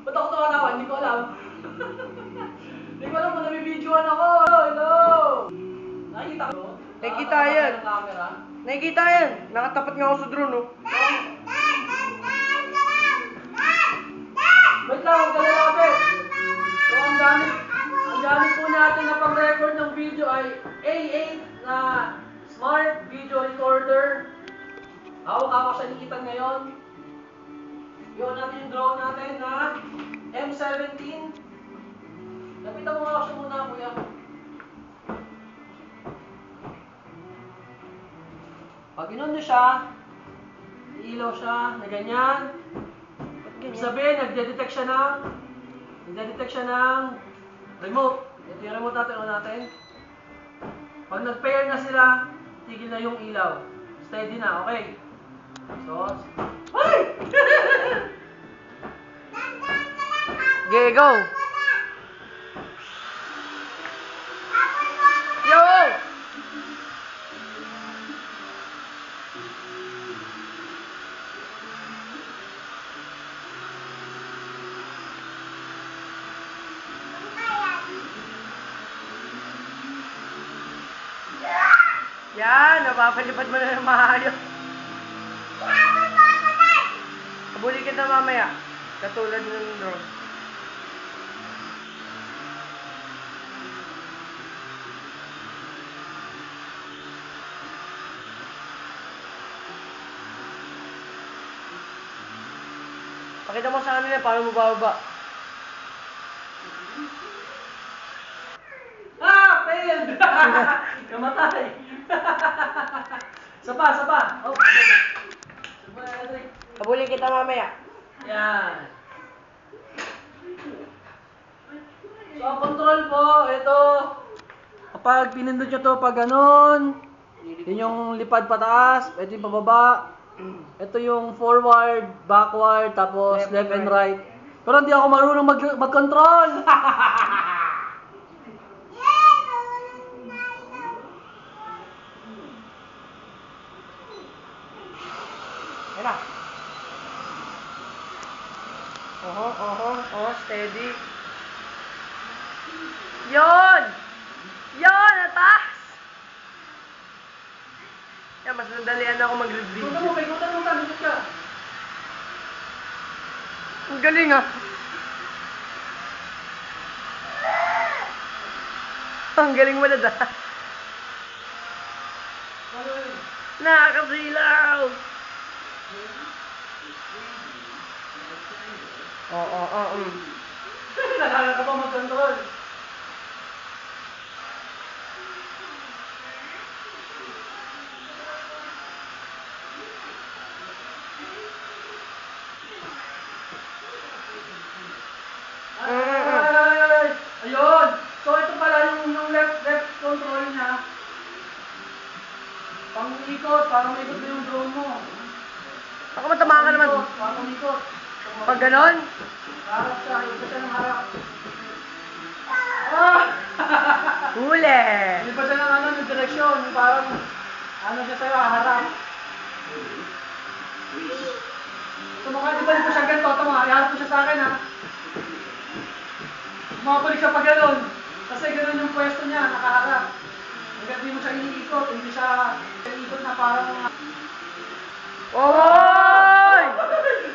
Ba't ako tumatawa? Hindi ko alam. Hindi ko alam kung nabibidyoan ako. Hello! Nakikita ko? Nakikita yan. Nakikita yan. Nakatapat nga ako sa drone, oh. Wait lang, huwag ka lalapit. So, ang gamit po natin na pang-record ng video ay A8 na Smart Video Recorder. Hawak-hawak siya nikitan ngayon. Yun natin yung drone natin na M17. Lapitan mo nga siya muna, kuya. Pag inon nyo siya, iilaw siya na ganyan. Ibig sabihin, nagde-detect siya ng remote. Ito yung remote natin, natin. Pag nag-pair na sila, tigil na yung ilaw. Steady na, okay? So, ay! Okay, go! Yo! Yan, napapalipad mo na ng maayos. Habulin kita mamaya. Katulad ng drone. Pakita mo sa kanila paano mo bababa. Ah! Failed! Kamatay! Sapa! Oh, Habulin kita mamaya. yan. So, ang control po, ito. Kapag pinindot nyo to pag ganun, yun yung lipad pataas, ito yung pababa. Ito yung forward, backward, tapos left and right. Pero hindi ako marunong mag-control. Yan na. Steady. Yon! Yon! Atas! Yan, mas nadalian ako mag-review. Ikutan mo, dito ka. Ang galing, ah. Ang galing mo na da. Nakakasilaw! Nalala ka pa mag-control. Ayun! So ito pala yung left control niya. Pang-ikot, para maikot na yung drone mo. Ako matama ka naman. Para umikot. Pag ganon? Harap siya, ikot siya ng harap. Ah! Huli! Hindi pa siya ng direksyon, yung parang siya sa'yo, harap. Tumukha, di ba di pa siya ganito, iharap mo siya sa akin, ha? Bumabalik siya pag gano'n. Kasi gano'n yung pwesto niya, nakaharap. Hanggang di mo siya iniikot, hindi siya iniikot na parang... Oy!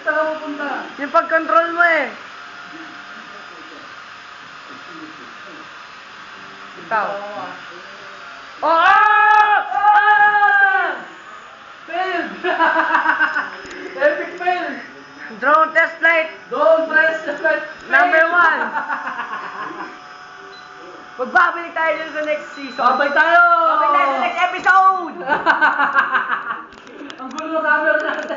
Saan ka pupunta? Yung pag-control mo eh. Ikaw. Failed! Epic fail! Drone test flight Don't press the flight. number 1. Magbabalik tayo dun sa next season. Babay tayo! Babalik tayo sa next episode! Ang gulo ng camera natin.